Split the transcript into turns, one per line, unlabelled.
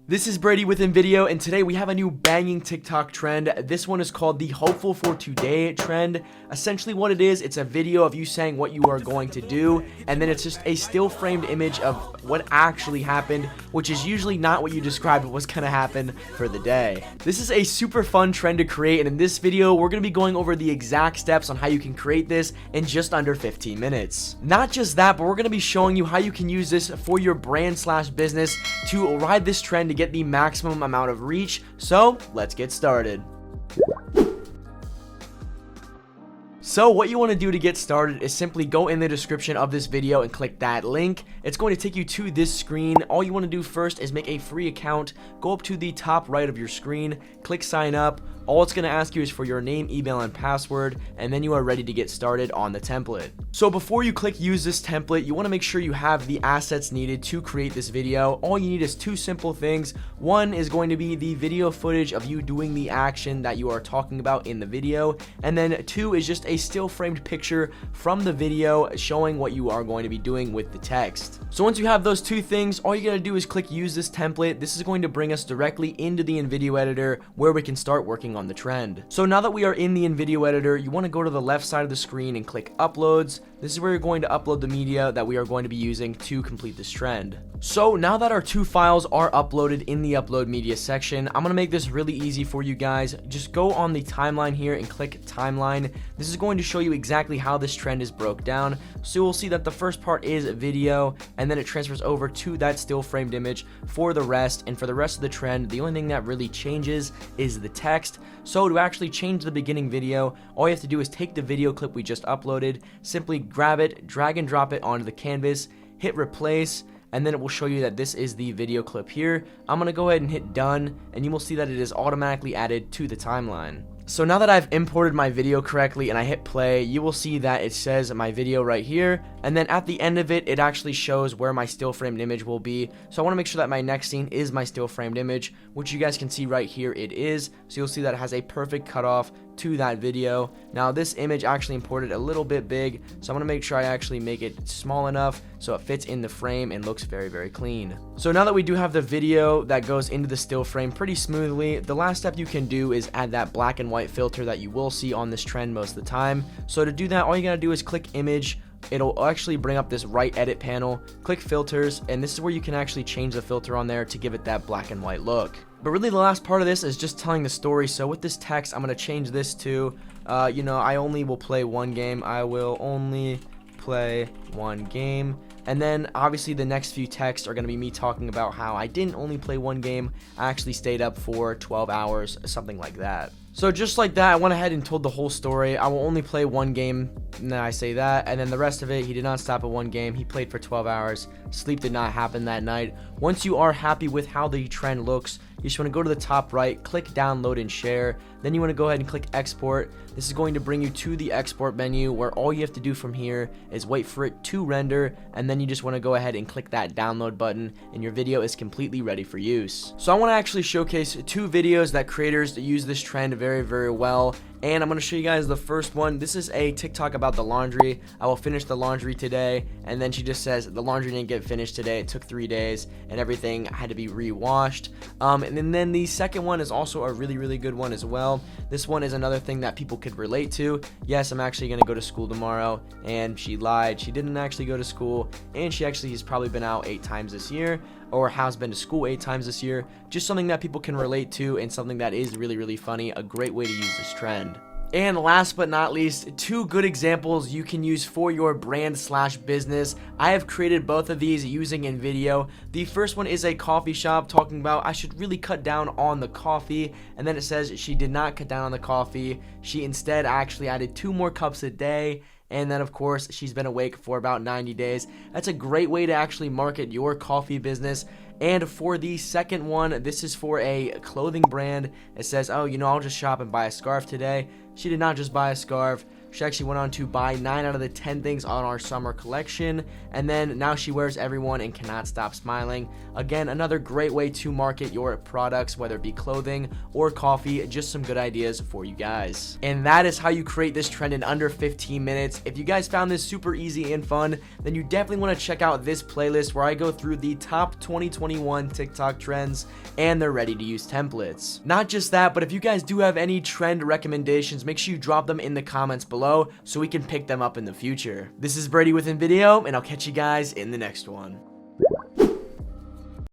This is Brady with InVideo, and today we have a new banging TikTok trend. This one is called the hopeful for today trend. Essentially what it is, it's a video of you saying what you are going to do, and then it's just a still framed image of what actually happened, which is usually not what you described was going to happen for the day. This is a super fun trend to create, and in this video we're going to be going over the exact steps on how you can create this in just under 15 minutes. Not just that, but we're going to be showing you how you can use this for your brand slash business to ride this trend to get the maximum amount of reach. So let's get started. So what you want to do to get started is simply go in the description of this video and click that link. It's going to take you to this screen. All you want to do first is make a free account. Go up to the top right of your screen, click sign up. All it's going to ask you is for your name, email, and password, and then you are ready to get started on the template. So before you click use this template, you want to make sure you have the assets needed to create this video. All you need is two simple things. One is going to be the video footage of you doing the action that you are talking about in the video, and then two is just a still framed picture from the video showing what you are going to be doing with the text. So once you have those two things, all you gotta do is click use this template. This is going to bring us directly into the InVideo editor where we can start working on the trend. So now that we are in the InVideo editor, you want to go to the left side of the screen and click uploads. This is where you're going to upload the media that we are going to be using to complete this trend. So now that our two files are uploaded in the upload media section, I'm going to make this really easy for you guys. Just go on the timeline here and click timeline. This is going to show you exactly how this trend is broke down. So we'll see that the first part is video, and then it transfers over to that still framed image for the rest. And for the rest of the trend, the only thing that really changes is the text. So to actually change the beginning video, all you have to do is take the video clip we just uploaded, simply grab it, drag and drop it onto the canvas, hit replace, and then it will show you that this is the video clip here. I'm going to go ahead and hit done, and you will see that it is automatically added to the timeline. So now that I've imported my video correctly and I hit play, you will see that it says my video right here, and then at the end of it, it actually shows where my still framed image will be. So I want to make sure that my next scene is my still framed image, which you guys can see right here it is. So you'll see that it has a perfect cutoff to that video. Now this image actually imported a little bit big, so I'm going to make sure I actually make it small enough so it fits in the frame and looks very, very clean. So now that we do have the video that goes into the still frame pretty smoothly, the last step you can do is add that black and white filter that you will see on this trend most of the time. So to do that, all you gotta do is click image. It'll actually bring up this right edit panel, click filters, and this is where you can actually change the filter on there to give it that black and white look. But really the last part of this is just telling the story. So with this text, I'm going to change this to, I only will play one game. I will only play one game. And then obviously the next few texts are going to be me talking about how I didn't only play one game. I actually stayed up for 12 hours, something like that. So just like that, I went ahead and told the whole story. I will only play one game, and then I say that, and then the rest of it, he did not stop at one game. He played for 12 hours. Sleep did not happen that night. Once you are happy with how the trend looks, you just want to go to the top right, click download and share. Then you want to go ahead and click export. This is going to bring you to the export menu where all you have to do from here is wait for it to render, and then you just want to go ahead and click that download button, and your video is completely ready for use. So I want to actually showcase two videos that creators that use this trend very, very well. And I'm going to show you guys the first one. This is a TikTok about the laundry. I will finish the laundry today. And then she just says the laundry didn't get finished today. It took 3 days and everything had to be re-washed. And then the second one is also a really, really good one as well. This one is another thing that people could relate to. Yes, I'm actually going to go to school tomorrow. And she lied. She didn't actually go to school. And she actually has probably been out 8 times this year, or has been to school 8 times this year. Just something that people can relate to and something that is really, really funny. A great way to use this trend. And last but not least, two good examples you can use for your brand slash business. I have created both of these using InVideo. The first one is a coffee shop talking about I should really cut down on the coffee, and then it says she did not cut down on the coffee. She instead actually added 2 more cups a day. And then, of course, she's been awake for about 90 days. That's a great way to actually market your coffee business. And for the second one, this is for a clothing brand. It says, oh, I'll just shop and buy a scarf today. She did not just buy a scarf. She actually went on to buy 9 out of the 10 things on our summer collection, and then now she wears everyone and cannot stop smiling. Again, another great way to market your products, whether it be clothing or coffee. Just some good ideas for you guys. And that is how you create this trend in under 15 minutes. If you guys found this super easy and fun, then you definitely want to check out this playlist where I go through the top 2021 TikTok trends and their ready to use templates. Not just that, but if you guys do have any trend recommendations, make sure you drop them in the comments below so we can pick them up in the future. This is Brady with InVideo, and I'll catch you guys in the next one.